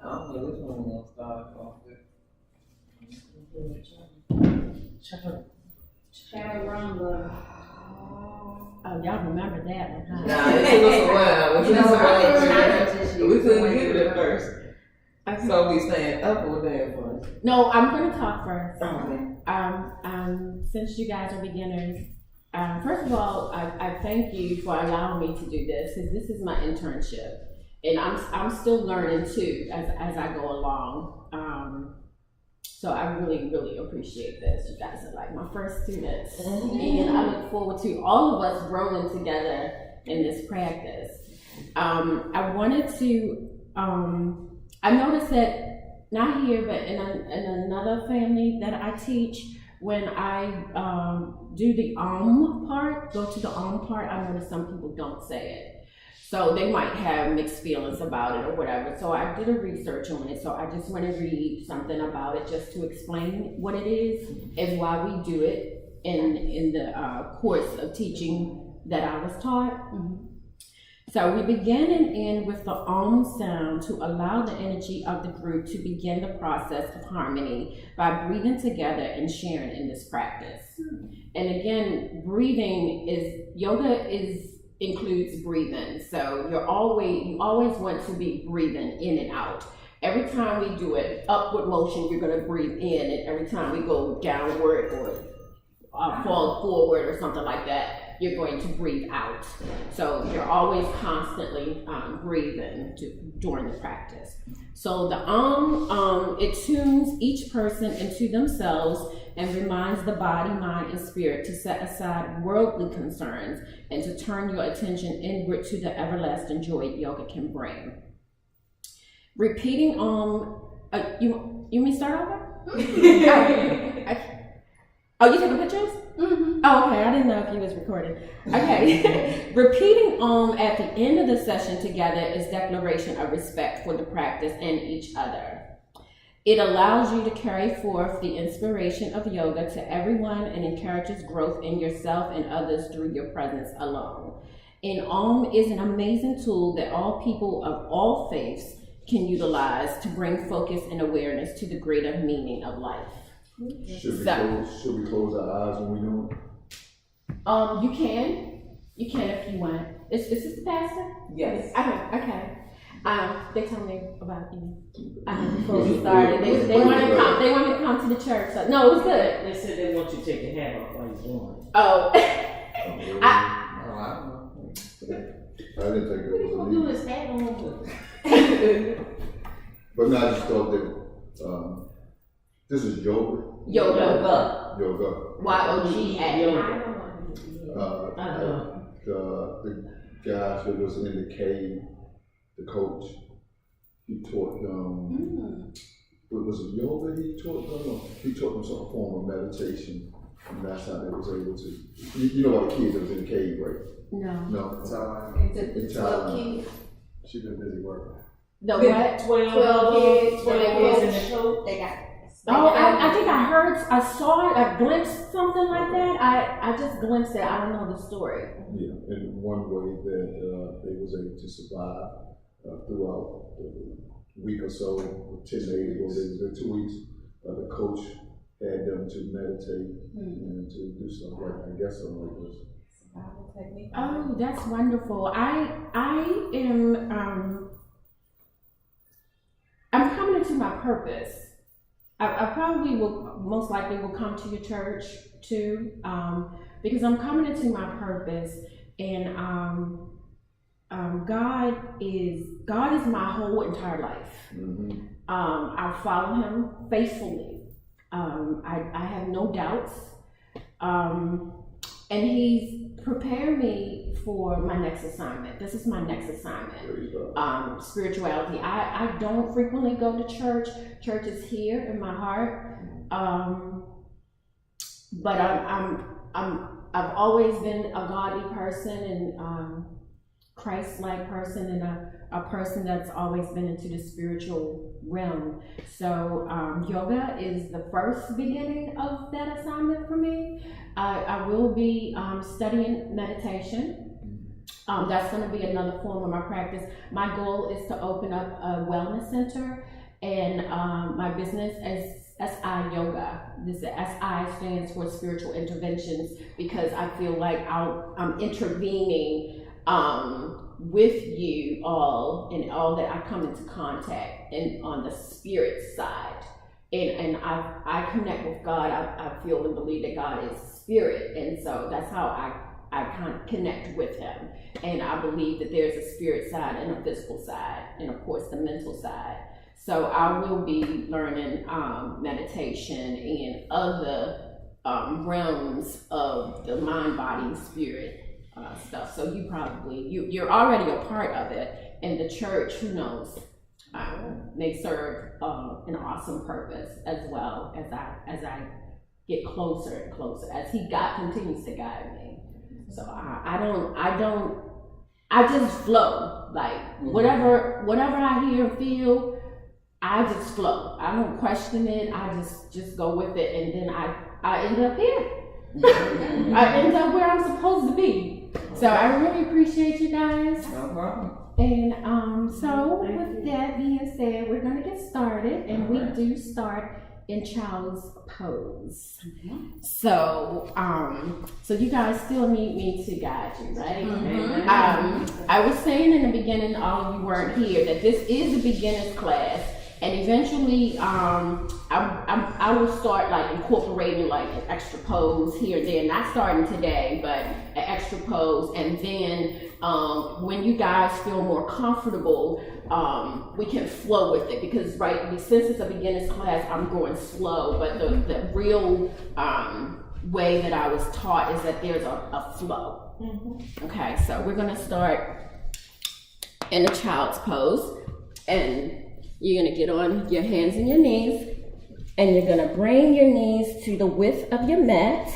I don't know which one we're gonna start off with. Chaturanga. Oh, y'all remember that one, huh? Nah, it took us a while. We couldn't get it at first. Okay. So we stand up or down first? No, I'm gonna talk first. Okay. Since you guys are beginners, first of all, I thank you for allowing me to do this, because this is my internship, and I'm still learning too as I go along. So I really, really appreciate this. You guys are like my first students, and I look forward to all of us growing together in this practice. I wanted to. I noticed that not here, but in another family that I teach, when I do the part, go to the part, I notice some people don't say it. So they might have mixed feelings about it or whatever. So I did a research on it. So I just want to read something about it just to explain what it is and why we do it in the course of teaching that I was taught. So we begin and end with the sound to allow the energy of the group to begin the process of harmony by breathing together and sharing in this practice. And again, yoga includes breathing. So you always want to be breathing in and out. Every time we do it, upward motion, you're gonna breathe in, and every time we go downward or fall forward or something like that, you're going to breathe out. So you're always constantly breathing during the practice. So the it tunes each person into themselves and reminds the body, mind, and spirit to set aside worldly concerns and to turn your attention inward to the everlasting joy yoga can bring. Repeating you me start over? Oh, you taking pictures? Mm-hmm. Oh, okay. I didn't know if you was recording. Okay. Repeating at the end of the session together is declaration of respect for the practice and each other. It allows you to carry forth the inspiration of yoga to everyone and encourages growth in yourself and others through your presence alone. And is an amazing tool that all people of all faiths can utilize to bring focus and awareness to the greater meaning of life. Should we close our eyes when we do it? You can if you want. Is this the pastor? Yes. Okay. They told me about you before we started. They wanted to come. They wanted to come to the church. So, no, it was good. They said they want you to take your hat off while you're doing it. Oh. I didn't think it was What do his hat on? But no, I just thought that this is yoga. Yoga. Y-O-G-A. The guys that was in the cave, the coach, he taught them. Was it yoga he taught them? Or he taught them some form of meditation, and that's how they was able to. You know what the kids that was in the cave, right? No. No. The 12 kids. She been busy working. The what? 12 kids. 12 kids in the coat. They got. Oh, I think I saw it, I glimpsed something like that. I just glimpsed it. I don't know the story. Yeah, and one way that they was able to survive throughout the week or so, 10 days, or they was there 2 weeks, the coach had them to meditate and to do stuff like, I guess something like this. Oh, that's wonderful. I'm coming into my purpose. I probably most likely will come to your church too, because I'm coming into my purpose, and God is my whole entire life. I follow Him faithfully. I have no doubts, and He's prepared me for my next assignment. This is my next assignment. Spirituality. I don't frequently go to church. Church is here in my heart. But I've always been a godly person and Christ-like person, and a person that's always been into the spiritual realm. So yoga is the first beginning of that assignment for me. I will be studying meditation. That's going to be another form of my practice. My goal is to open up a wellness center, and my business is siYoga. This SI stands for spiritual interventions, because I feel like I'm intervening with you all and all that I come into contact and on the spirit side. And I connect with God. I feel and believe that God is spirit, and so that's how I kind of connect with him. And I believe that there's a spirit side and a physical side, and of course the mental side. So I will be learning meditation and other realms of the mind, body, and spirit stuff. So you're already a part of it, and the church, who knows, may serve an awesome purpose as well as I get closer and closer as he continues to guide me. So I just flow, like whatever I hear and feel, I just flow. I don't question it. I just go with it, and then I end up here. I end up where I'm supposed to be. So I really appreciate you guys. No problem. And so with that being said, we're gonna get started, and we do start in child's pose. So you guys still need me to guide you, right? I was saying in the beginning, all of you weren't here, that this is a beginner's class, and eventually I will start like incorporating like an extra pose here and there, not starting today, but an extra pose. And then when you guys feel more comfortable, we can flow with it, because since it's a beginner's class, I'm going slow, but the real way that I was taught is that there's a flow. Okay, so we're gonna start in a child's pose, and you're gonna get on your hands and your knees, and you're gonna bring your knees to the width of your mat,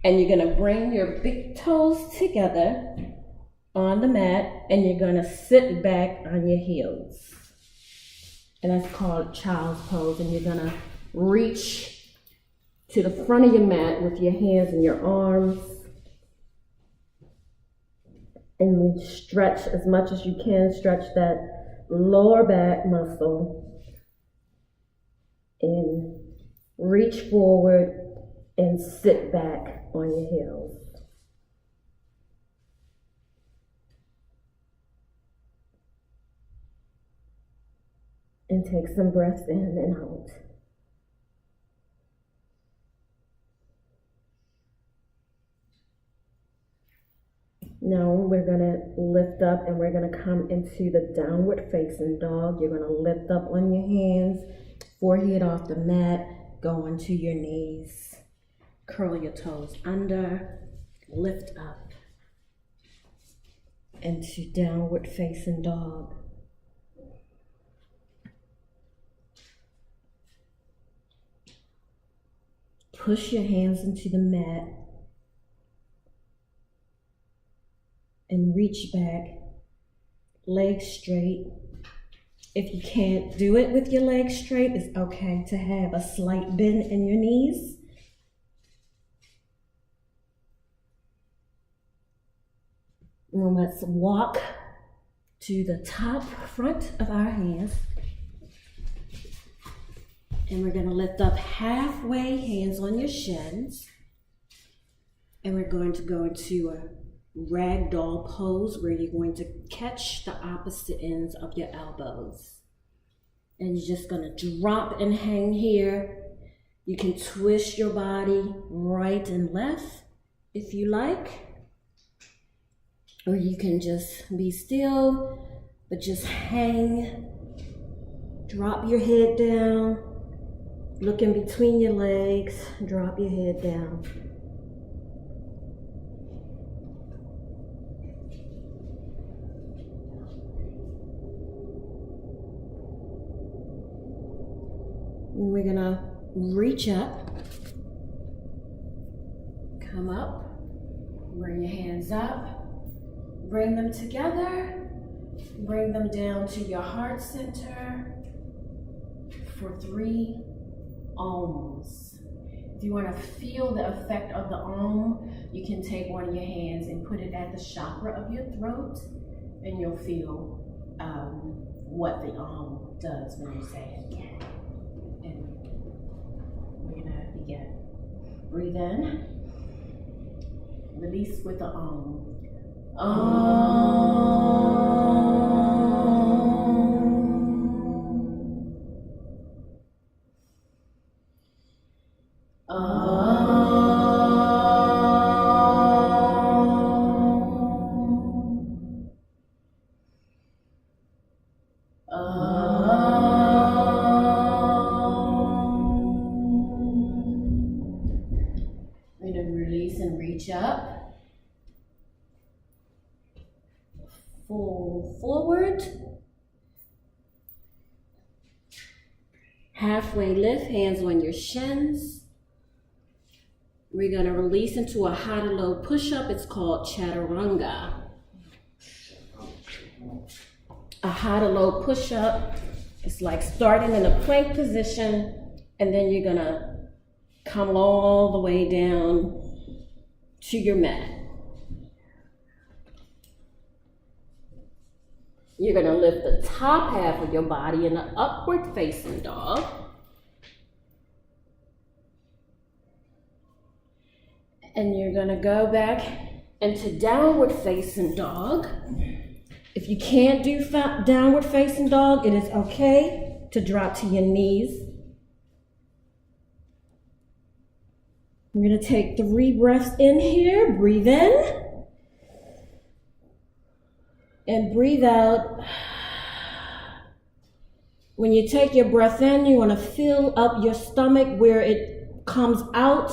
and you're gonna bring your big toes together on the mat, and you're gonna sit back on your heels. And that's called child's pose. And you're gonna reach to the front of your mat with your hands and your arms, and we stretch as much as you can. Stretch that lower back muscle, and reach forward and sit back on your heels. And take some breaths in and out. Now we're gonna lift up, and we're gonna come into the downward facing dog. You're gonna lift up on your hands, forehead off the mat, go onto your knees, curl your toes under, lift up into downward facing dog. Push your hands into the mat and reach back, legs straight. If you can't do it with your legs straight, it's okay to have a slight bend in your knees. And let's walk to the top front of our hands. And we're gonna lift up halfway, hands on your shins. And we're going to go into a ragdoll pose, where you're going to catch the opposite ends of your elbows. And you're just gonna drop and hang here. You can twist your body right and left if you like. Or you can just be still, but just hang. Drop your head down. Look in between your legs, drop your head down. And we're gonna reach up, come up, bring your hands up, bring them together, bring them down to your heart center for 3 ohms. If you want to feel the effect of the Om, you can take one of your hands and put it at the chakra of your throat, and you'll feel what the Om does when you say it. And we're gonna begin. Breathe in, release with the Om. We're gonna release and reach up. Full forward. Halfway lift, hands on your shins. We're gonna release into a high to low push-up. It's called chaturanga. A high to low push-up. It's like starting in a plank position, and then you're gonna come all the way down to your mat. You're gonna lift the top half of your body in an upward facing dog. And you're gonna go back into downward facing dog. If you can't do downward facing dog, it is okay to drop to your knees. We're gonna take 3 breaths in here. Breathe in. And breathe out. When you take your breath in, you want to fill up your stomach where it comes out.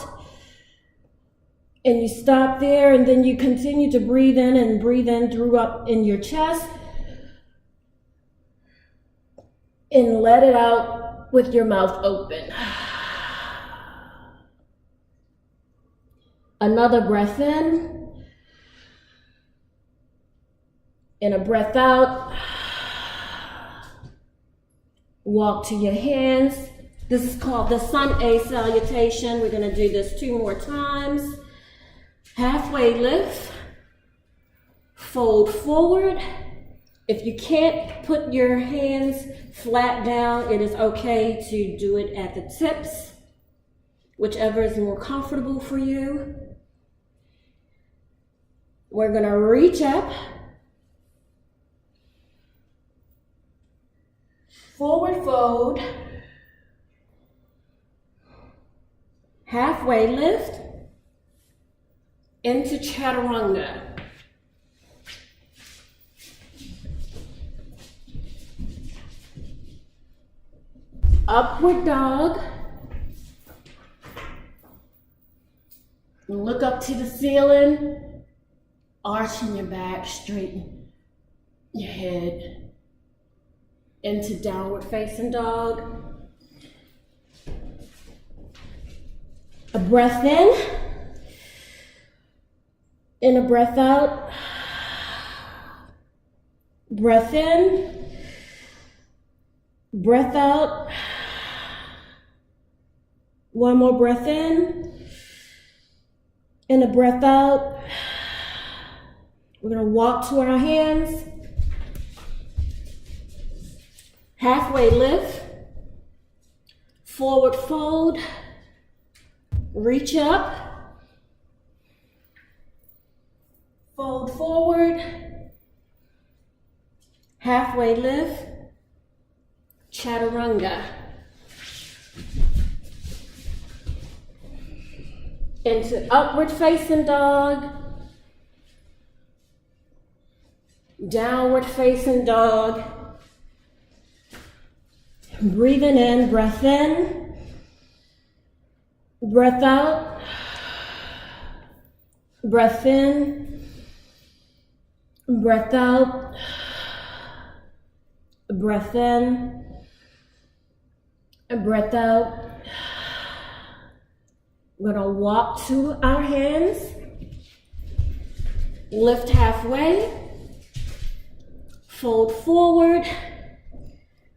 And you stop there, and then you continue to breathe in and breathe in through up in your chest. And let it out with your mouth open. Another breath in. And a breath out. Walk to your hands. This is called the Sun A salutation. We're going to do this 2 more times. Halfway lift. Fold forward. If you can't put your hands flat down, it is okay to do it at the tips, whichever is more comfortable for you. We're going to reach up. Forward fold, halfway lift, into chaturanga. Upward dog. Look up to the ceiling, arching your back, straighten your head. Into downward facing dog. A breath in. And a breath out. Breath in. Breath out. One more breath in. And a breath out. We're going to walk to our hands. Halfway lift, forward fold, reach up, fold forward, halfway lift, chaturanga. Into upward facing dog, downward facing dog. Breathing in, breath in, breath out, breath in, breath out, breath in, breath out. We're gonna walk to our hands, lift halfway, fold forward,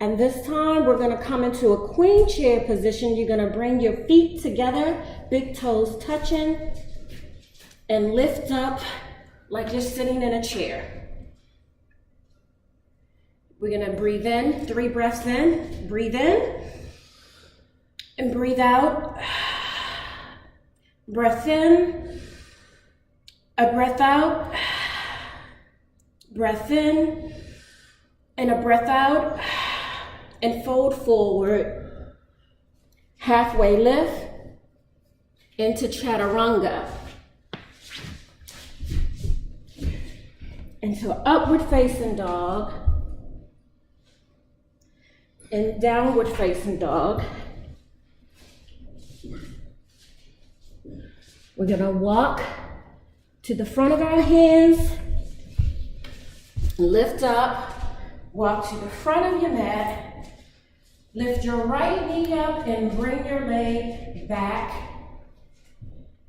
And this time we're gonna come into a queen chair position. You're gonna bring your feet together, big toes touching, and lift up like you're sitting in a chair. We're gonna breathe in, 3 breaths in, breathe in, and breathe out. Breath in, a breath out, breath in, and a breath out, and fold forward. Halfway lift into chaturanga. Into upward facing dog, and downward facing dog. We're gonna walk to the front of our hands, lift up, walk to the front of your mat, lift your right knee up and bring your leg back,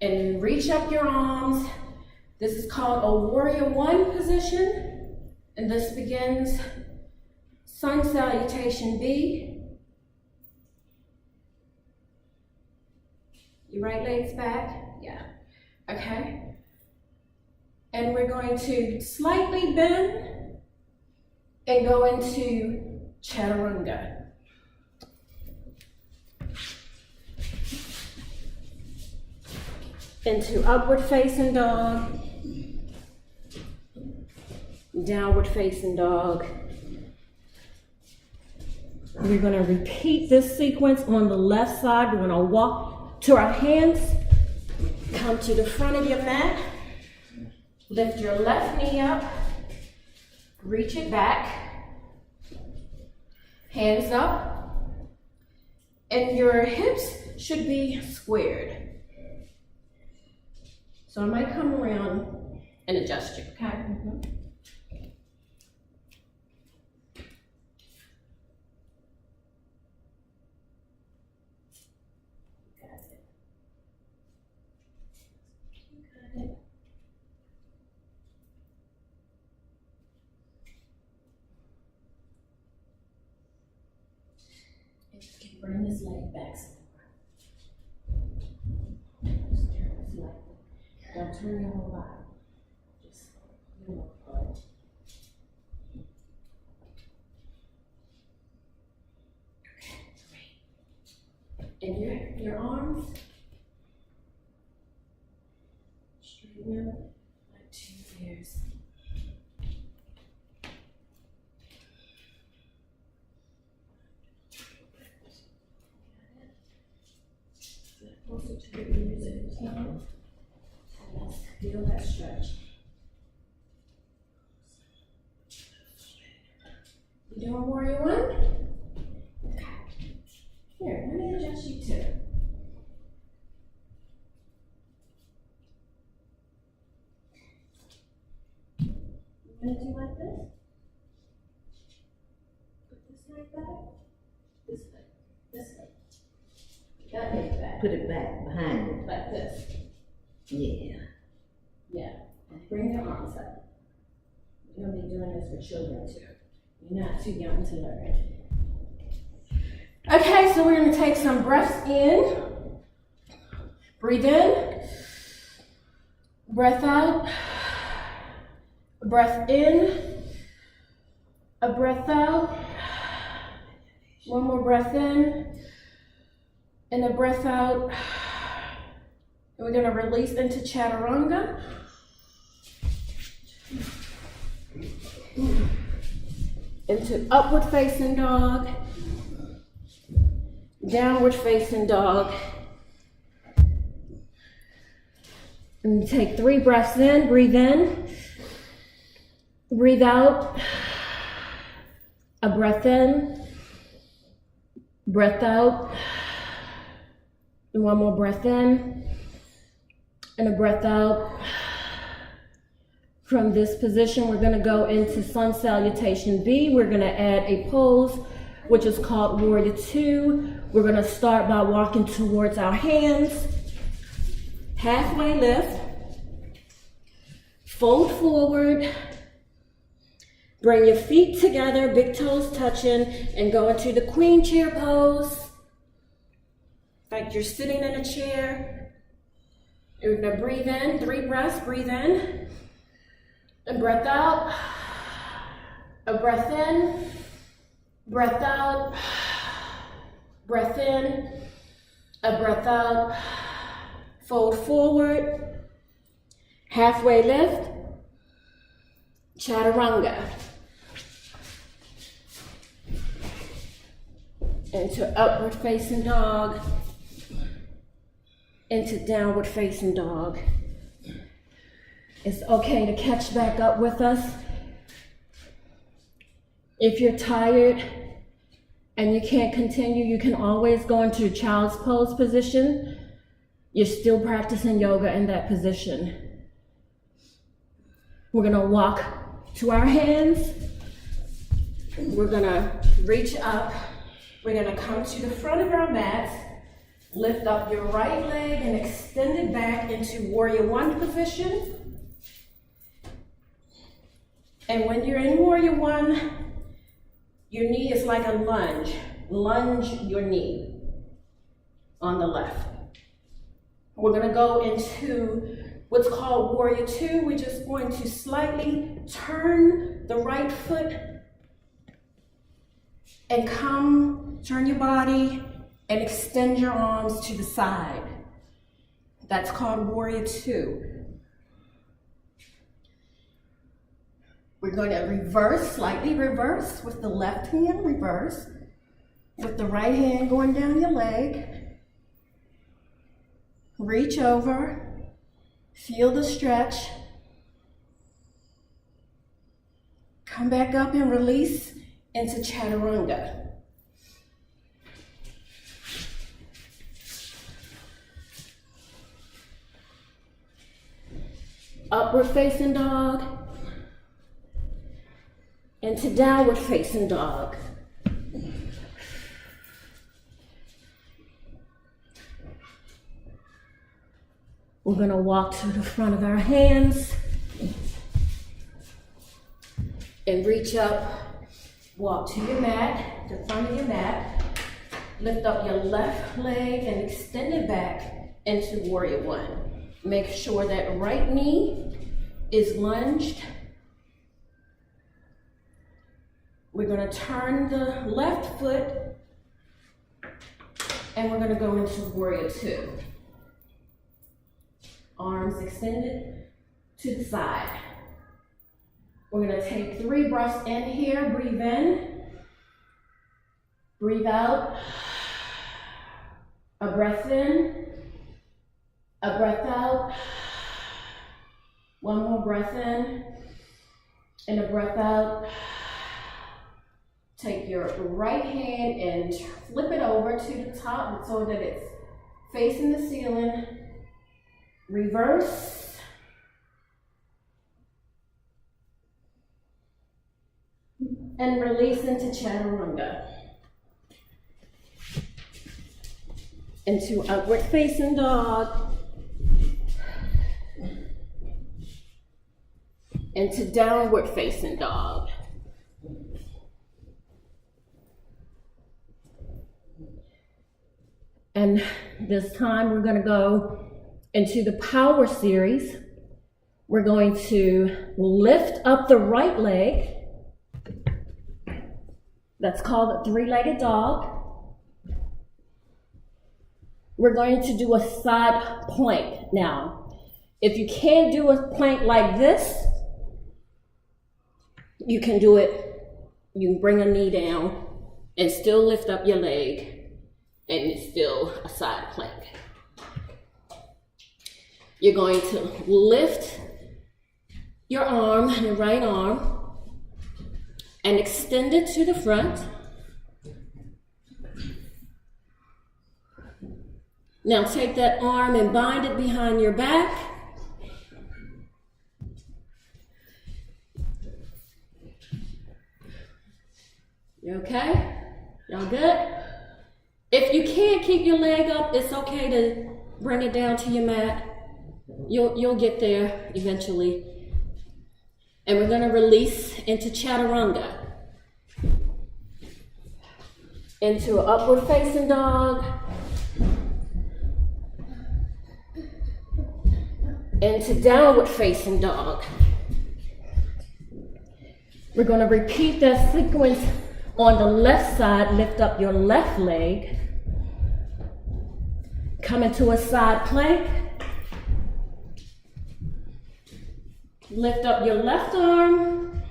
and reach up your arms. This is called a warrior 1 position, and this begins sun salutation B. Your right leg's back. Yeah, okay. And we're going to slightly bend and go into chaturanga. Into upward facing dog, downward facing dog. We're going to repeat this sequence on the left side. We're going to walk to our hands. Come to the front of your mat, lift your left knee up, reach it back, hands up, and your hips should be squared. So I might come around and adjust you, okay? Mm-hmm. Bring this leg back. Just turn this leg. Don't turn your whole body. Just your lower part. Okay, great. And your arms straighten up like 2 ears. Closer to your ears if you can. Let's feel that stretch. You doing warrior 1? Okay. Here, let me adjust you too. You want to do like this? Put this leg back. This leg. This leg. That leg back. Put it back behind it. Like this. Yeah. Yeah. And bring your arms up. You're going to be doing this for children too. You're not too young to learn. Okay, so we're going to take some breaths in. Breathe in. Breath out. Breath in. A breath out. One more breath in. And a breath out. And we're going to release into chaturanga. Into upward facing dog. Downward facing dog. And take 3 breaths in. Breathe in. Breathe out. A breath in. Breath out. And one more breath in, and a breath out. From this position, we're going to go into sun salutation B. We're going to add a pose, which is called warrior 2. We're going to start by walking towards our hands. Halfway lift. Fold forward. Bring your feet together, big toes touching, and go into the queen chair pose. Like you're sitting in a chair. You're gonna breathe in, 3 breaths, breathe in. And breath out. A breath in, breath out, breath in, a breath out. Fold forward, halfway lift, chaturanga. Into upward facing dog, into downward facing dog. It's okay to catch back up with us. If you're tired and you can't continue, you can always go into child's pose position. You're still practicing yoga in that position. We're gonna walk to our hands. We're gonna reach up. We're gonna come to the front of our mat. Lift up your right leg and extend it back into warrior 1 position. And when you're in warrior 1, your knee is like a lunge. Lunge your knee on the left. We're gonna go into what's called warrior 2. We're just going to slightly turn the right foot and turn your body and extend your arms to the side. That's called warrior 2. We're going to reverse, slightly reverse with the left hand, reverse. With the right hand going down your leg. Reach over, feel the stretch. Come back up and release into chaturanga. Upward facing dog. Into downward facing dog. We're going to walk to the front of our hands and reach up. Walk to your mat, the front of your mat. Lift up your left leg and extend it back into warrior 1. Make sure that right knee is lunged. We're going to turn the left foot and we're going to go into warrior 2. Arms extended to the side. We're going to take 3 breaths in here. Breathe in. Breathe out. A breath in. A breath out. One more breath in. And a breath out. Take your right hand and flip it over to the top so that it's facing the ceiling. Reverse. And release into chaturanga. Into upward facing dog. Into downward facing dog. And this time we're going to go into the power series. We're going to lift up the right leg. That's called a 3-legged dog. We're going to do a side plank. Now, if you can't do a plank like this, you can do it. You can bring a knee down and still lift up your leg. And it's still a side plank. You're going to lift your arm, your right arm, and extend it to the front. Now take that arm and bind it behind your back. You okay? Y'all good? If you can't keep your leg up, it's okay to bring it down to your mat. You'll get there eventually. And we're going to release into chaturanga. Into an upward facing dog. Into downward facing dog. We're going to repeat that sequence on the left side. Lift up your left leg. Come into a side plank. Lift up your left arm.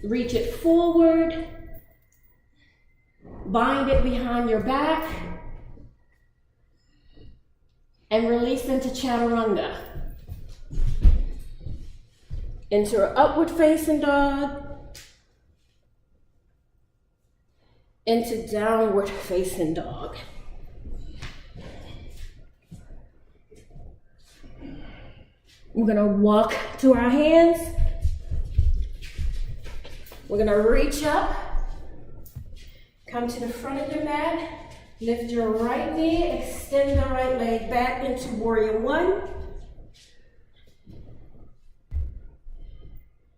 Reach it forward. Bind it behind your back. And release into chaturanga. Into an upward facing dog. Into downward facing dog. We're gonna walk to our hands. We're gonna reach up. Come to the front of your mat. Lift your right knee. Extend the right leg back into warrior one.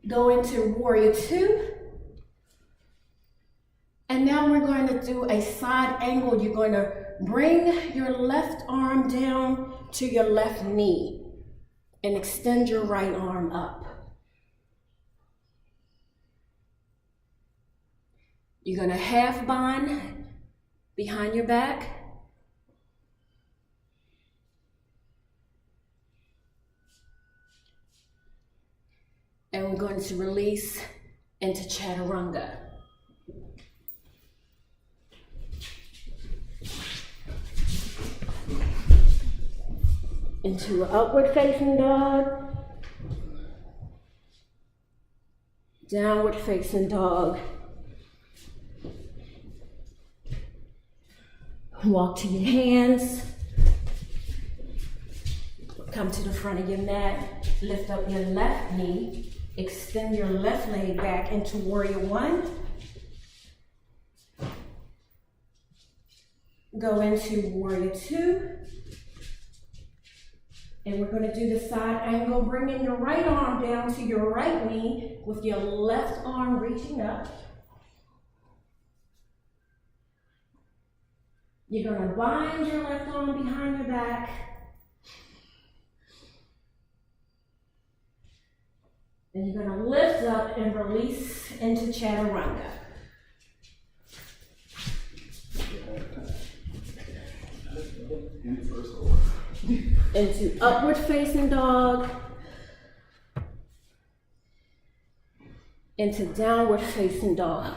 Go into warrior two. And now we're going to do a side angle. You're going to bring your left arm down to your left knee and extend your right arm up. You're going to half bind behind your back. And we're going to release into chaturanga. Into an upward facing dog. Downward facing dog. Walk to your hands. Come to the front of your mat. Lift up your left knee. Extend your left leg back into warrior one. Go into warrior two. And we're going to do the side angle, bringing your right arm down to your right knee with your left arm reaching up. You're going to bind your left arm behind your back. And you're going to lift up and release into chaturanga. Into upward facing dog. Into downward facing dog.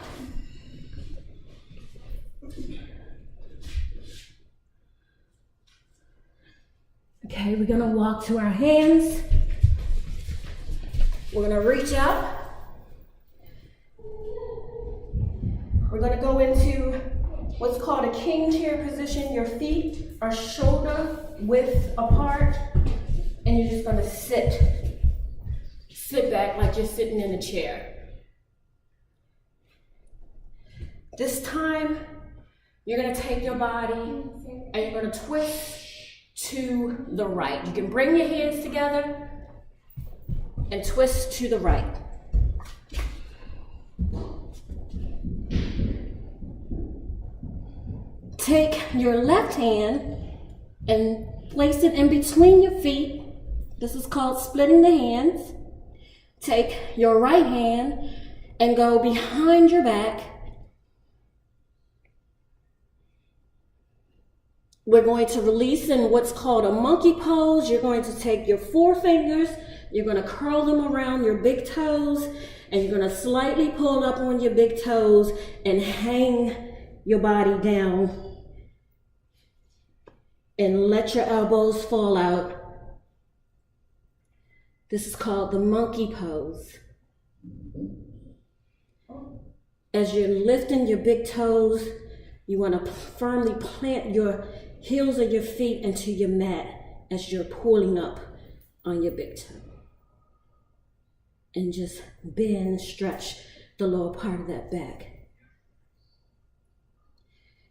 Okay, we're gonna walk to our hands. We're gonna reach up. We're gonna go into what's called a king chair position. Your feet are shoulder width apart, and you're just gonna sit back like you're sitting in a chair. This time, you're gonna take your body and you're gonna twist to the right. You can bring your hands together and twist to the right. Take your left hand and place it in between your feet. This is called splitting the hands. Take your right hand and go behind your back. We're going to release in what's called a monkey pose. You're going to take your forefingers, you're going to curl them around your big toes, and you're going to slightly pull up on your big toes and hang your body down. And let your elbows fall out. This is called the monkey pose. As you're lifting your big toes, you want to firmly plant your heels of your feet into your mat as you're pulling up on your big toe. And just bend, stretch the lower part of that back.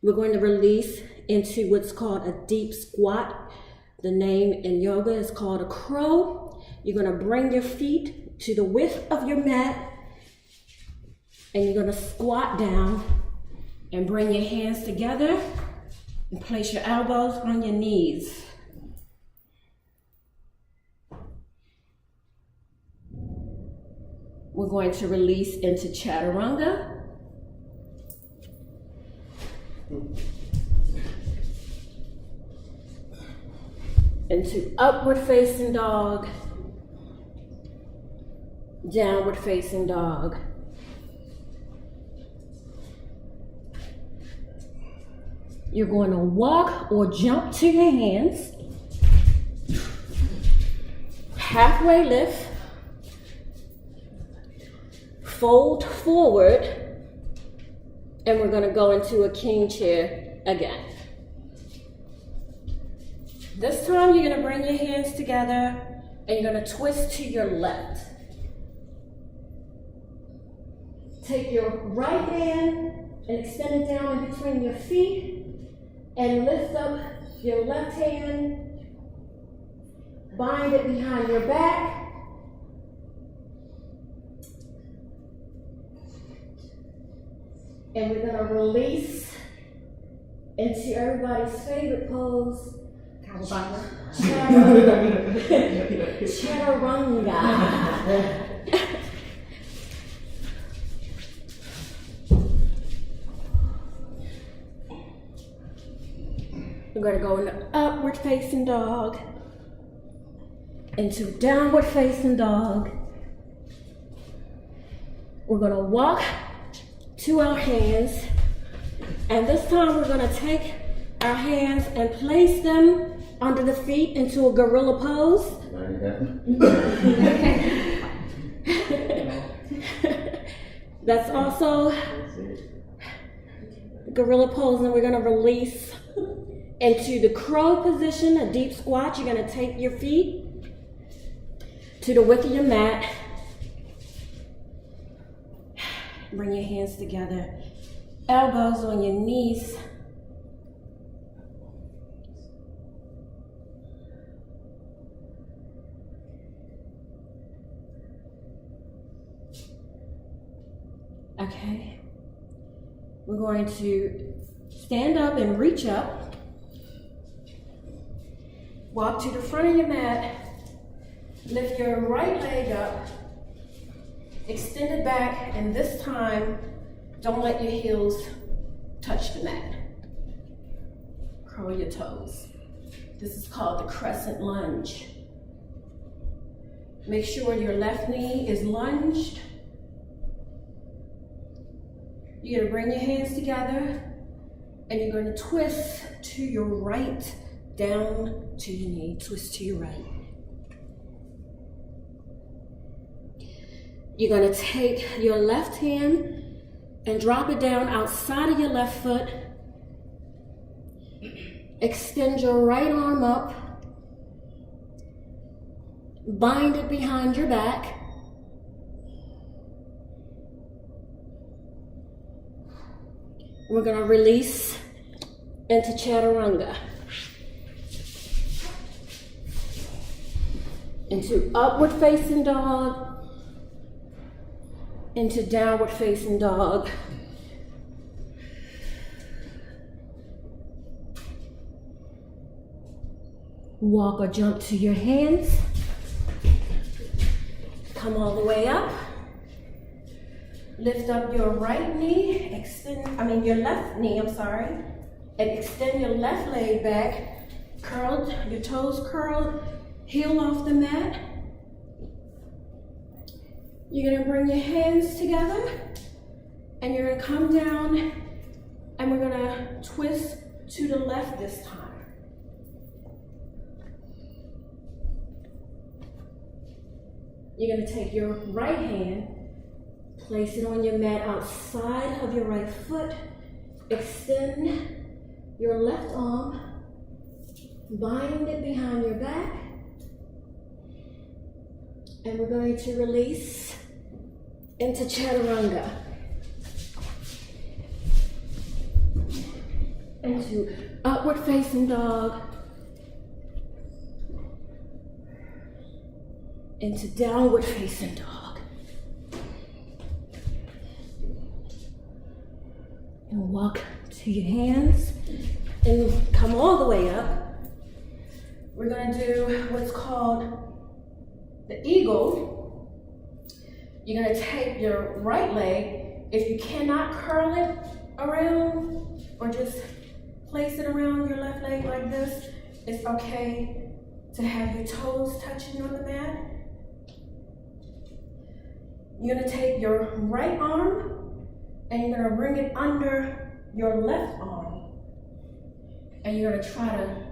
We're going to release into what's called a deep squat. The name in yoga is called a crow. You're going to bring your feet to the width of your mat, and you're gonna squat down and bring your hands together and place your elbows on your knees. We're going to release into chaturanga. Into upward facing dog, downward facing dog. You're going to walk or jump to your hands, halfway lift, fold forward, and we're going to go into a king chair again. This time you're going to bring your hands together and you're going to twist to your left. Take your right hand and extend it down in between your feet and lift up your left hand, bind it behind your back, and we're going to release into everybody's favorite pose, chaturanga. We're going to go into upward facing dog, into downward facing dog. We're going to walk to our hands, and this time we're going to take our hands and place them under the feet into a gorilla pose. That's also gorilla pose, and we're going to release into the crow position, a deep squat. You're going to take your feet to the width of your mat. Bring your hands together, elbows on your knees. Okay, we're going to stand up and reach up. Walk to the front of your mat. Lift your right leg up. Extend it back, and this time, don't let your heels touch the mat. Curl your toes. This is called the crescent lunge. Make sure your left knee is lunged. You're going to bring your hands together, and you're going to twist to your right, down to your knee, twist to your right. You're going to take your left hand and drop it down outside of your left foot. Extend your right arm up. Bind it behind your back. We're going to release into chaturanga. Into upward facing dog. Into downward facing dog. Walk or jump to your hands. Come all the way up. Lift up your right knee, your left knee, and extend your left leg back. Curled, your toes curled, heel off the mat. You're gonna bring your hands together, and you're gonna come down, and we're gonna twist to the left this time. You're gonna take your right hand, place it on your mat outside of your right foot, extend your left arm, bind it behind your back, and we're going to release into chaturanga. Into upward facing dog. into downward facing dog. And walk to your hands and come all the way up. We're gonna do what's called the eagle. You're gonna take your right leg. If you cannot curl it around or just place it around your left leg like this, it's okay to have your toes touching on the mat. You're gonna take your right arm and you're gonna bring it under your left arm. And you're gonna try to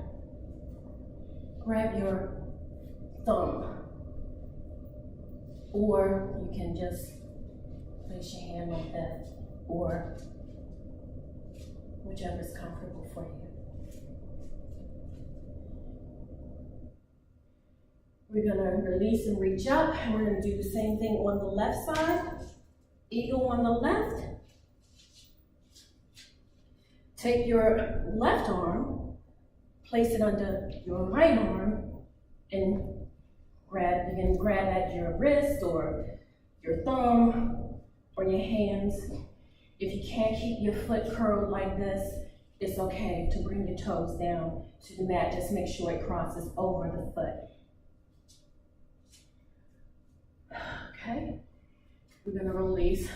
grab your thumb. Or you can just place your hand like that, or whichever is comfortable for you. We're gonna release and reach up, and we're gonna do the same thing on the left side. Eagle on the left. Take your left arm, place it under your right arm, and you can grab at your wrist or your thumb or your hands. If you can't keep your foot curled like this, it's okay to bring your toes down to the mat. Just make sure it crosses over the foot. Okay, we're gonna release,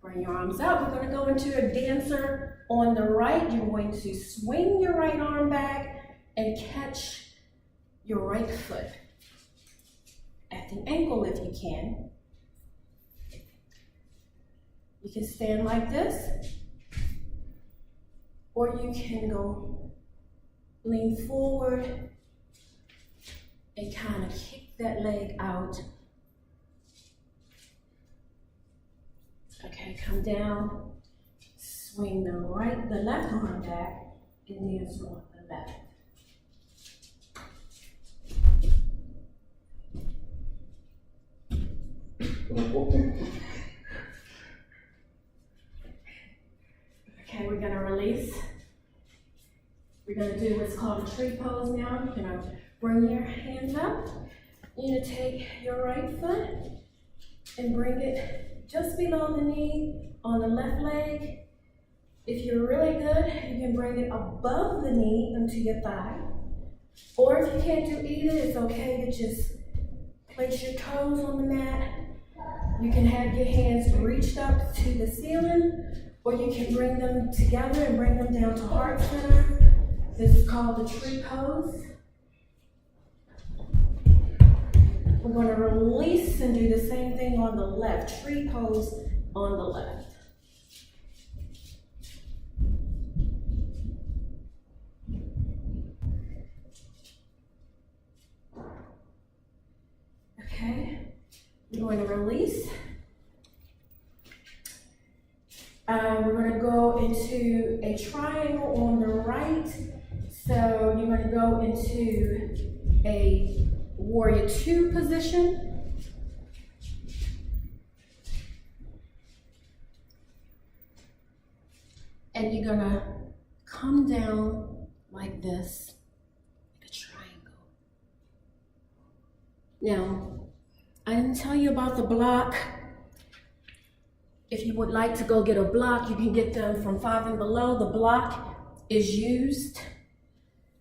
bring your arms out. We're gonna go into a dancer on the right. You're going to swing your right arm back and catch your right foot at the ankle if you can. You can stand like this, or you can go lean forward and kind of kick that leg out. Okay, come down, swing the left arm back, and then swing the left. Okay, we're gonna release. We're gonna do what's called a tree pose now. You're gonna bring your hands up. You're gonna take your right foot and bring it just below the knee on the left leg. If you're really good, you can bring it above the knee into your thigh. Or if you can't do either, it's okay to just place your toes on the mat. You can have your hands reached up to the ceiling, or you can bring them together and bring them down to heart center. This is called the tree pose. We're going to release and do the same thing on the left. Tree pose on the left. Okay, we're going to release. We're going to go into a triangle on the right. So you're going to go into a warrior 2 position. And you're going to come down like this, like a triangle. Now, I didn't tell you about the block. If you would like to go get a block, you can get them from 5 and Below. The block is used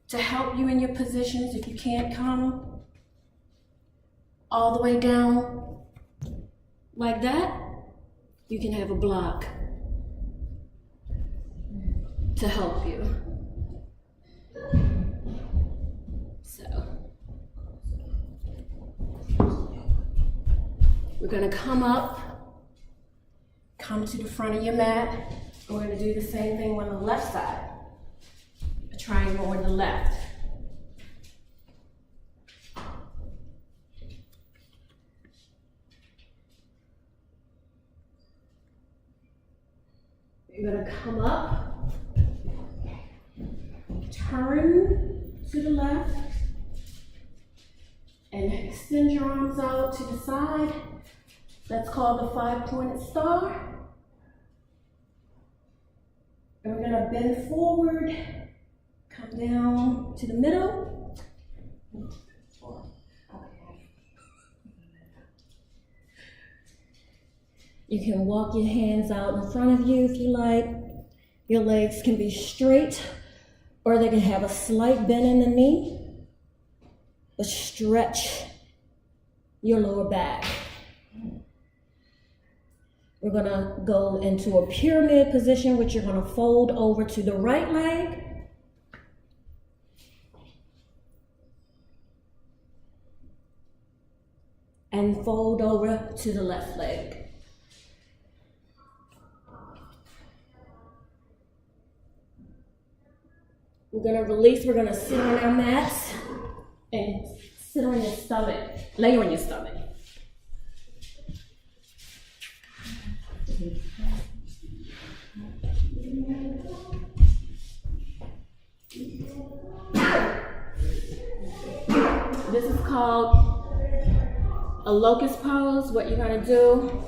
to help you in your positions. If you can't come all the way down like that, you can have a block to help you. So, we're gonna come up, come to the front of your mat. We're gonna do the same thing on the left side. A triangle on the left. You're gonna come up, turn to the left, and extend your arms out to the side. That's called the 5-pointed star. And we're gonna bend forward, come down to the middle. You can walk your hands out in front of you if you like. Your legs can be straight, or they can have a slight bend in the knee, but stretch your lower back. We're gonna go into a pyramid position, which you're gonna fold over to the right leg. And fold over to the left leg. We're gonna release, we're gonna sit on our mats and sit on your stomach, lay on your stomach. This is called a locust pose. What you're gonna do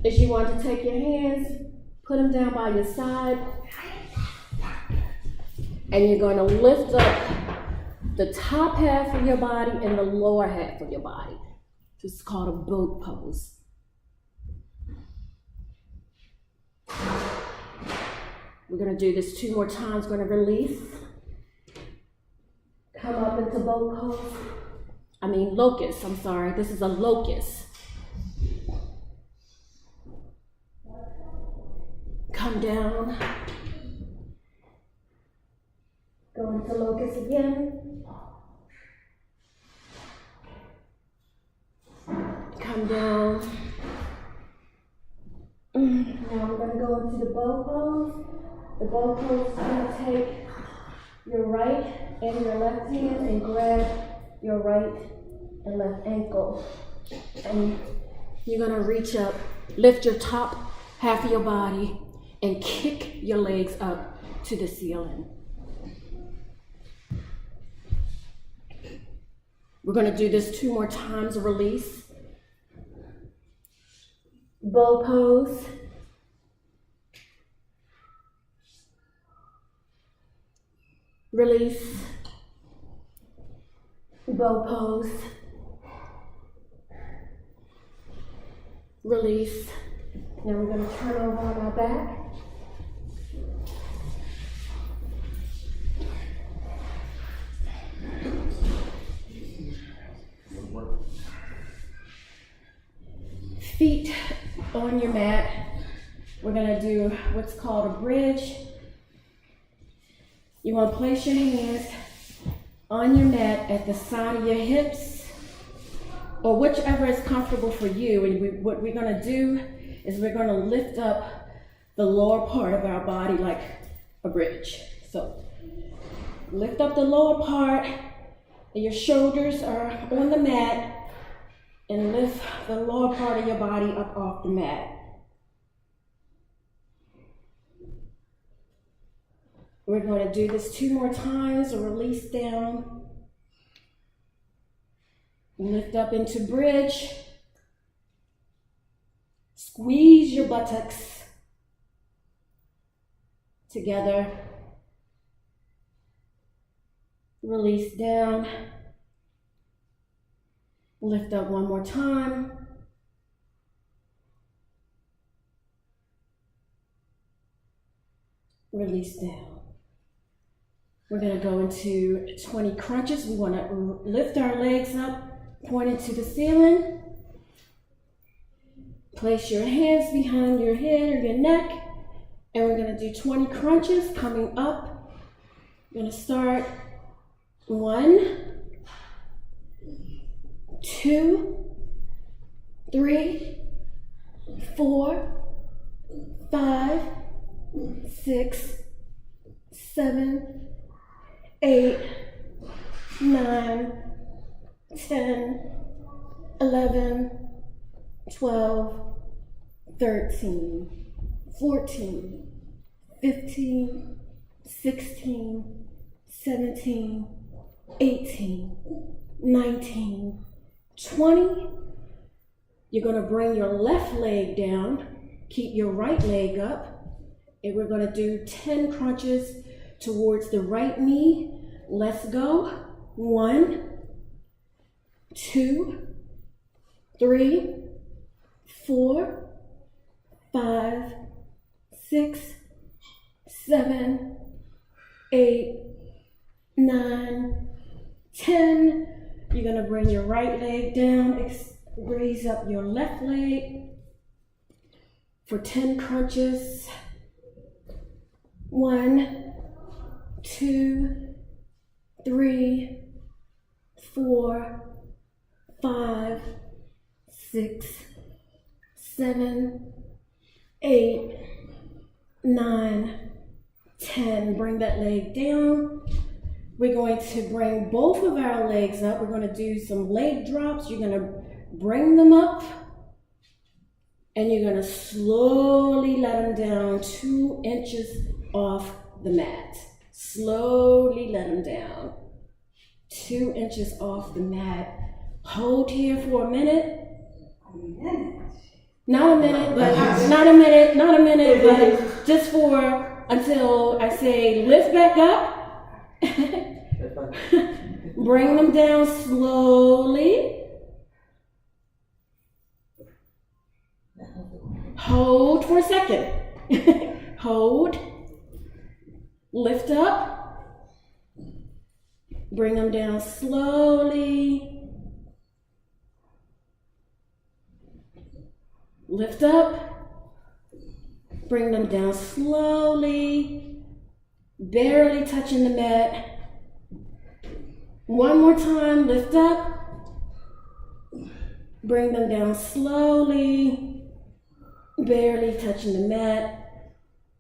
is you want to take your hands, put them down by your side, and you're going to lift up the top half of your body and the lower half of your body. This is called a boat pose. We're going to do this 2 more times. We're going to release. Come up into boat pose. Locust, I'm sorry. This is a locust. Come down. Go into locust again. Come down. Now we're going to go into the bow pose. The bow pose is going to take your right and your left hand and grab your right and left ankle. And you're going to reach up, lift your top half of your body, and kick your legs up to the ceiling. We're going to do this 2 more times. Release. Bow pose. Release. Bow pose. Release. Now we're going to turn over on our back. Feet on your mat. We're going to do what's called a bridge. You want to place your hands on your mat at the side of your hips, or whichever is comfortable for you. And what we're going to do is we're going to lift up the lower part of our body like a bridge. So lift up the lower part, and your shoulders are on the mat, and lift the lower part of your body up off the mat. We're going to do this 2 more times. Release down. Lift up into bridge. Squeeze your buttocks together. Release down. Lift up 1 more time. Release down. We're going to go into 20 crunches. We want to lift our legs up, pointed to the ceiling. Place your hands behind your head or your neck, and we're going to do 20 crunches coming up. We're going to start 1, 2, 3, 4, 5, 6, 7, 8, 9, 10, 11, 12, 13, 14, 15, 16, 17, 18, 19, 20. You're going to bring your left leg down, keep your right leg up, and we're going to do 10 crunches towards the right knee. Let's go. 1, 2, 3, 4, 5, 6, 7, 8, 9, 10. You're gonna bring your right leg down, raise up your left leg for 10 crunches. 1, 2, 3, 4, 5, 6, 7, 8, 9, 10. Bring that leg down. We're going to bring both of our legs up. We're going to do some leg drops. You're going to bring them up and you're going to slowly let them down 2 inches off the mat. Slowly let them down 2 inches off the mat. Hold here for a minute. Not a minute, but just for until I say lift back up. Bring them down slowly. Hold for a second. Hold. Lift up. Bring them down slowly. Lift up. Bring them down slowly. Barely touching the mat. One more time, lift up. Bring them down slowly. Barely touching the mat.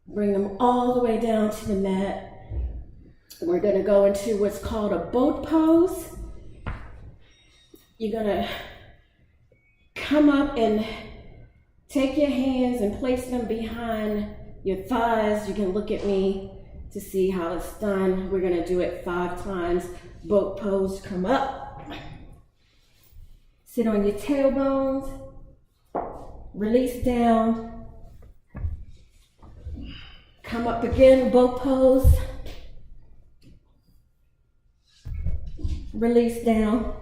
Bring them all the way down to the mat. We're going to go into what's called a boat pose. You're going to come up and take your hands and place them behind your thighs. You can look at me to see how it's done. We're going to do it 5 times. Boat pose, come up. Sit on your tailbones. Release down. Come up again, boat pose. Release down.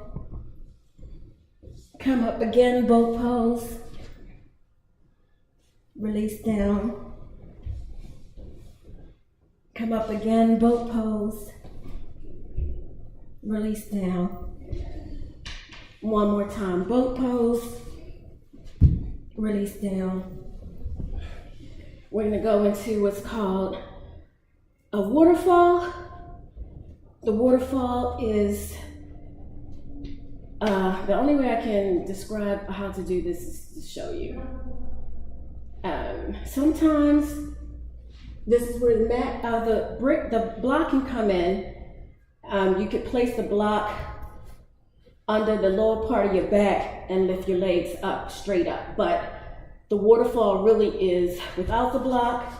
Come up again, boat pose. Release down. Come up again, boat pose. Release down. One more time, boat pose. Release down. We're going to go into what's called a waterfall. The waterfall is, the only way I can describe how to do this is to show you. Sometimes this is where the block can come in. You could place the block under the lower part of your back and lift your legs up, straight up. But the waterfall really is without the block.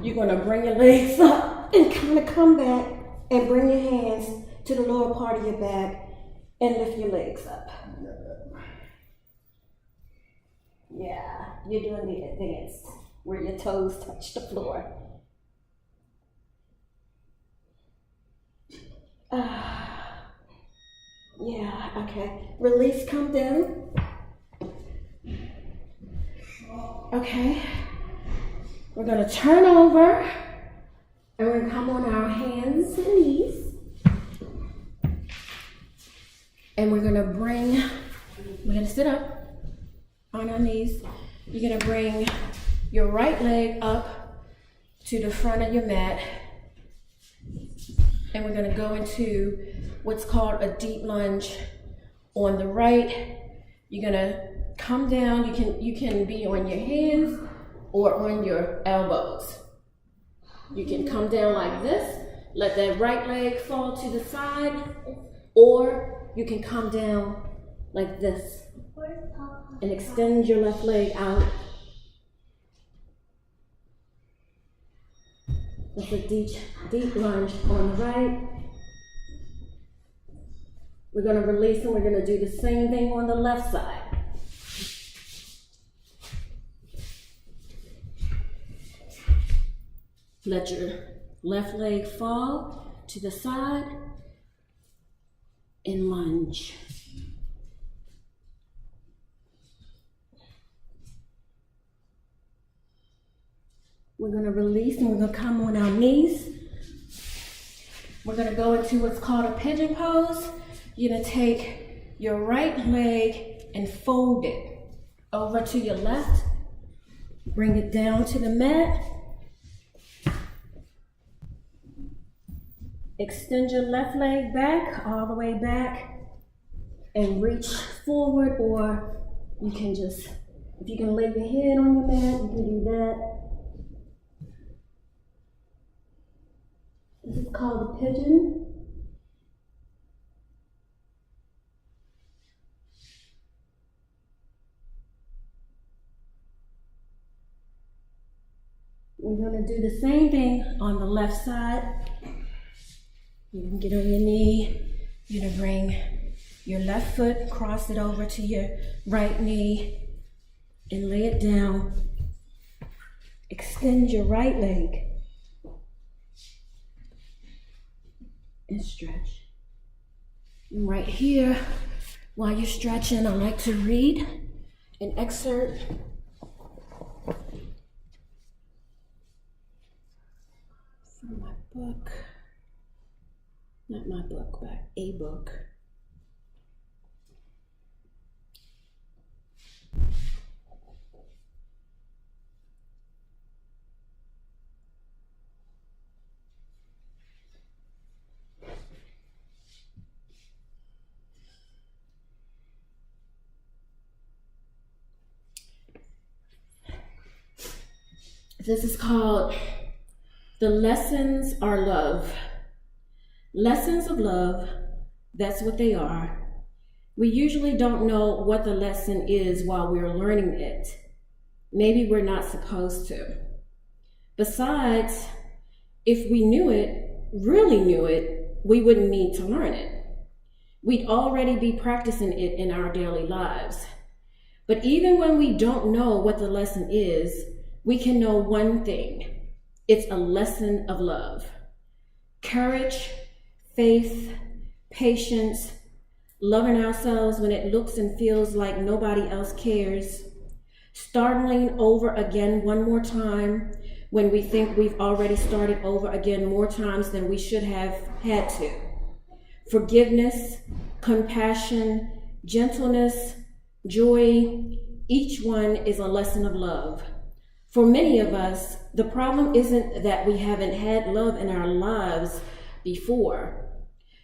You're going to bring your legs up and kind of come back and bring your hands to the lower part of your back and lift your legs up. Yeah, you're doing the advanced where your toes touch the floor. Yeah, okay. Release, come down. Okay. We're going to turn over and we're going to come on our hands and knees. And we're going to sit up on our knees. You're going to bring your right leg up to the front of your mat. And we're going to go into what's called a deep lunge. On the right, you're going to come down. You can be on your hands or on your elbows. You can come down like this, let that right leg fall to the side, or you can come down like this and extend your left leg out. That's a deep lunge on the right. We're going to release and we're going to do the same thing on the left side. Let your left leg fall to the side and lunge. We're gonna release and we're gonna come on our knees. We're gonna go into what's called a pigeon pose. You're gonna take your right leg and fold it over to your left. Bring it down to the mat. Extend your left leg back, all the way back, and reach forward, or you can just, if you can lay your head on your mat, you can do that. This is called a pigeon. We're going to do the same thing on the left side. You can get on your knee. You're going to bring your left foot, cross it over to your right knee, and lay it down. Extend your right leg and stretch. And right here, while you're stretching, I like to read an excerpt from my book. Not my book, but a book. This is called The Lessons Are Love. Lessons of love, that's what they are. We usually don't know what the lesson is while we're learning it. Maybe we're not supposed to. Besides, if we knew it, really knew it, we wouldn't need to learn it. We'd already be practicing it in our daily lives. But even when we don't know what the lesson is, we can know one thing. It's a lesson of love. Courage, faith, patience, loving ourselves when it looks and feels like nobody else cares, starting over again one more time when we think we've already started over again more times than we should have had to. Forgiveness, compassion, gentleness, joy, each one is a lesson of love. For many of us, the problem isn't that we haven't had love in our lives before.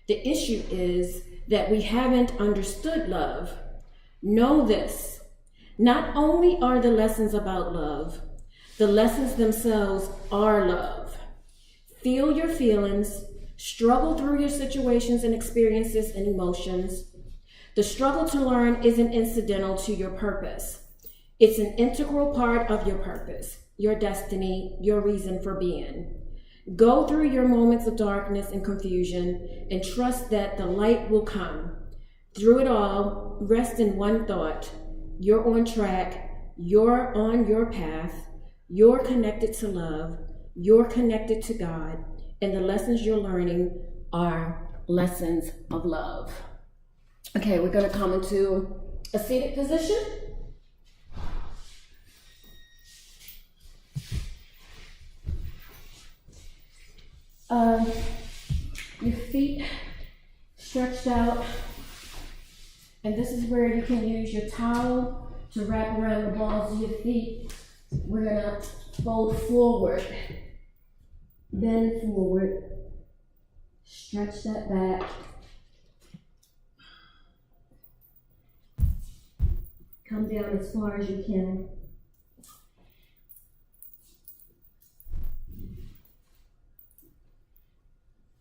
The issue is that we haven't understood love. Know this. Not only are the lessons about love, the lessons themselves are love. Feel your feelings, struggle through your situations and experiences and emotions. The struggle to learn isn't incidental to your purpose. It's an integral part of your purpose, your destiny, your reason for being. Go through your moments of darkness and confusion and trust that the light will come. Through it all, rest in one thought. You're on track. You're on your path. You're connected to love. You're connected to God. And the lessons you're learning are lessons of love. Okay, we're going to come into a seated position. Your feet stretched out, and this is where you can use your towel to wrap around the balls of your feet. We're gonna fold forward, bend forward, stretch that back. Come down as far as you can.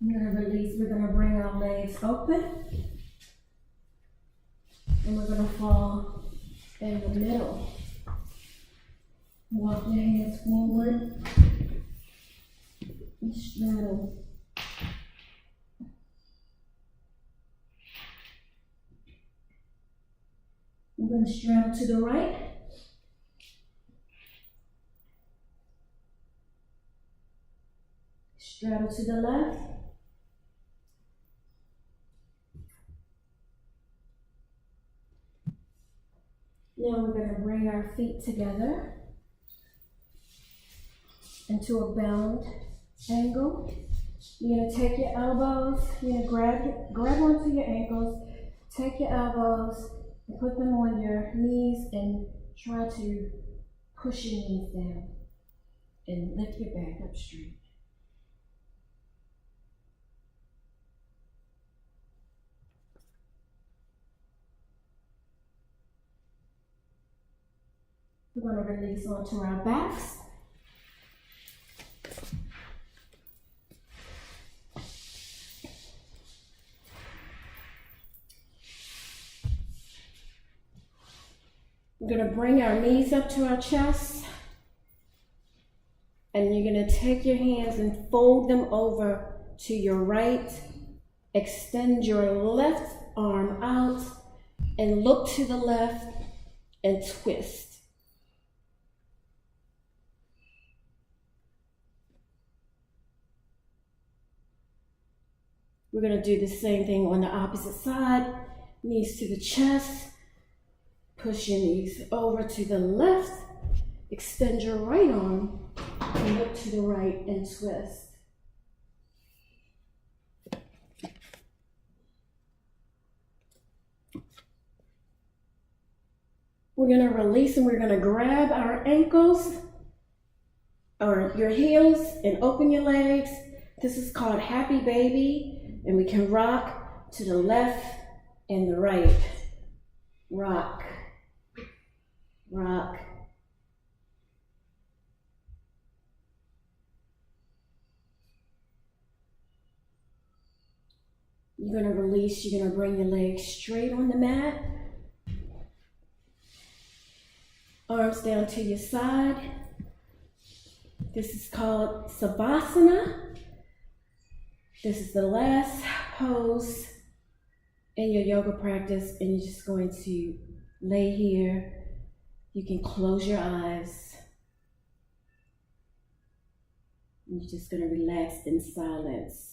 We're going to release, we're going to bring our legs open, and we're going to fall in the middle. Walk your hands forward and straddle. We're going to straddle to the right. Straddle to the left. Now we're going to bring our feet together. into a bound angle. You're gonna take your elbows, you're gonna grab onto your ankles, take your elbows and put them on your knees and try to push your knees down and lift your back up straight. We're going to release onto our backs. We're going to bring our knees up to our chest. And you're going to take your hands and fold them over to your right. Extend your left arm out and look to the left and twist. We're going to do the same thing on the opposite side. Knees to the chest. Push your knees over to the left. Extend your right arm and look to the right and twist. We're going to release and we're going to grab our ankles or your heels and open your legs. This is called Happy Baby. And we can rock to the left and the right. Rock, rock. You're going to release, you're going to bring your legs straight on the mat. Arms down to your side. This is called Savasana. This is the last pose in your yoga practice, and you're just going to lay here. You can close your eyes. You're just going to relax in silence.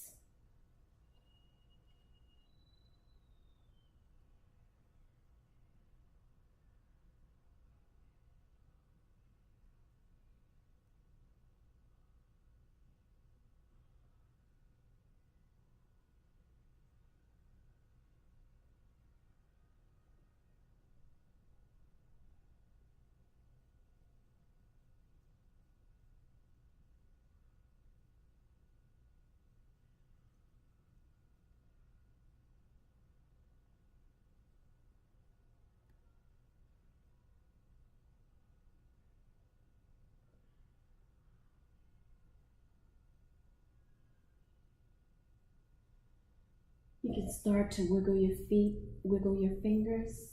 You can start to wiggle your feet, wiggle your fingers.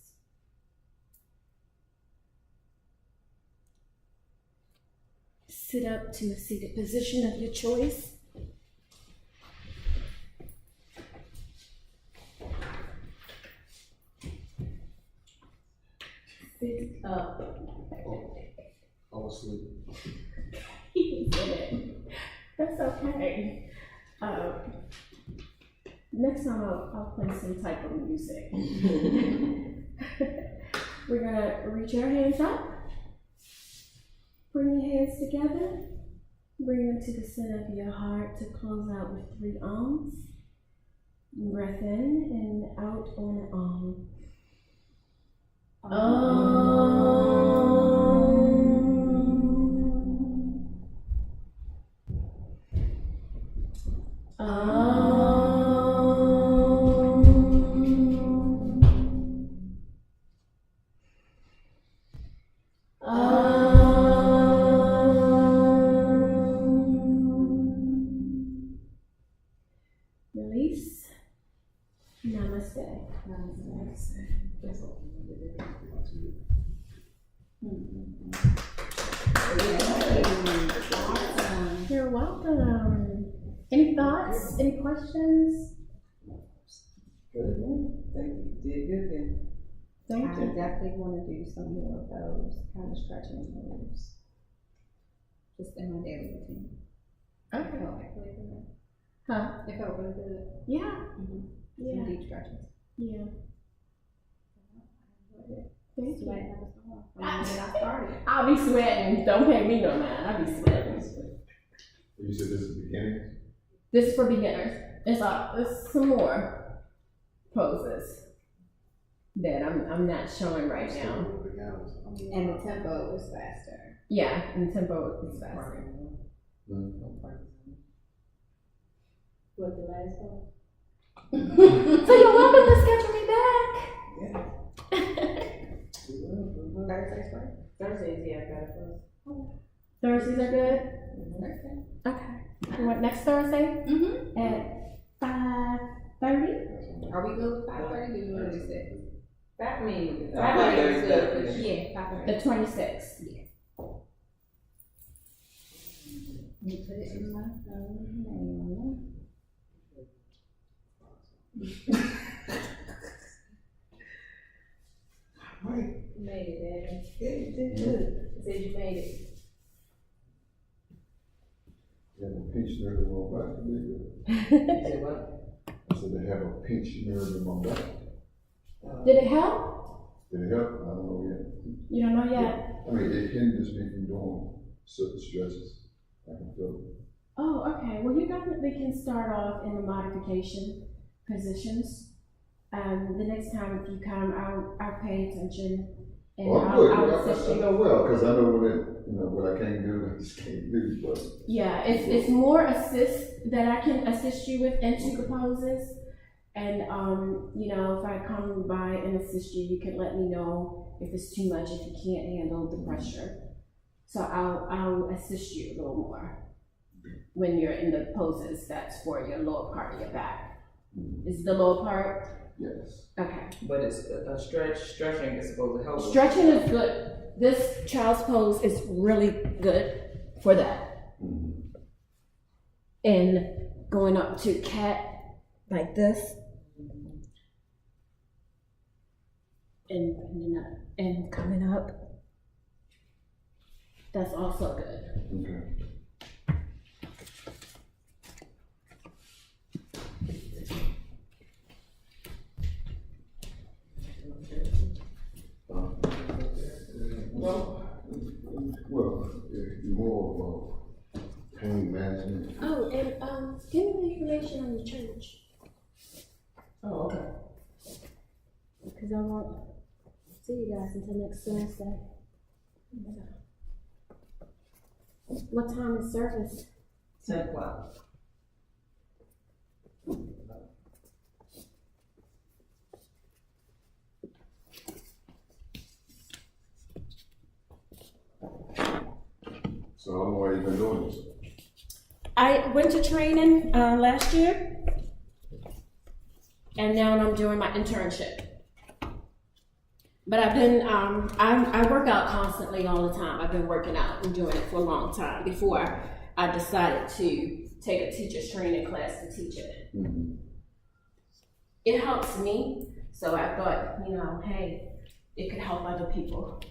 Sit up to a seated position of your choice. Sit up. I was asleep. He did it. That's okay. Next time I'll play some type of music. We're gonna reach our hands up. Bring your hands together. Bring them to the center of your heart to close out with 3 Ams. Breath in and out on an Om. Release. Namaste. You're welcome. Any thoughts? Any questions? Good. Thank you. Did good then. Thank I you. definitely want to do some more of those kind of stretching moves. Just in my daily routine. It Okay. felt like really good. Huh? It felt really good. Yeah. Some Yeah. deep stretches. Yeah. Thank you. Sweating, I was going. From the minute I started. I'll be sweating. Don't pay me no mind. I'll be sweating. You said this is the beginning? This is for beginners. It's some more poses that I'm not showing right now. And the tempo was faster. Yeah, and the tempo is faster. What, the last one? So you're welcome to schedule me back. Thursday's right? Thursdays, yeah, I got it. Thursdays are good? Thursday. Okay. You want next Thursday Mm-hmm. at 5:30? Are we good with 5:30? Do you want to do 6? That means. 5:30 is good. Yeah. Yeah, 5:30. The 26th. You put it in my phone. Right. You made it, Daddy. Yeah, you did good. I said you made it. They have a pinch nerve in my back. You said what? I said they have a pinch nerve in my back. Did it help? Did it help? I don't know yet. You don't know yet? I mean, it hinders me from doing certain stretches. I can feel it. Oh, okay. Well, you definitely can start off in the modification positions. The next time if you come, I'll pay attention and Well, I'm good. I'll I assist you. know well, because I know what I can't do, I just can't do. But Yeah, it's more assist that I can assist you with into the poses. And if I come by and assist you, you can let me know if it's too much, if you can't handle the pressure. So I'll assist you a little more when you're in the poses that's for your lower part of your back. Is the lower part? yes. Okay. But it's a stretching is supposed to help. Stretching is good. This child's pose is really good for that. And going up to cat like this. And coming up. That's also good. Okay. Well, more pain management. Oh, and give me the information on the church. Oh, okay. Because I won't see you guys until next Thursday. What time is service? 10 o'clock. So how long have you been doing this? I went to training last year, and now I'm doing my internship. But I've been, I work out constantly all the time. I've been working out and doing it for a long time before I decided to take a teacher's training class to teach it. Mm-hmm. It helps me, so I thought, hey, it could help other people.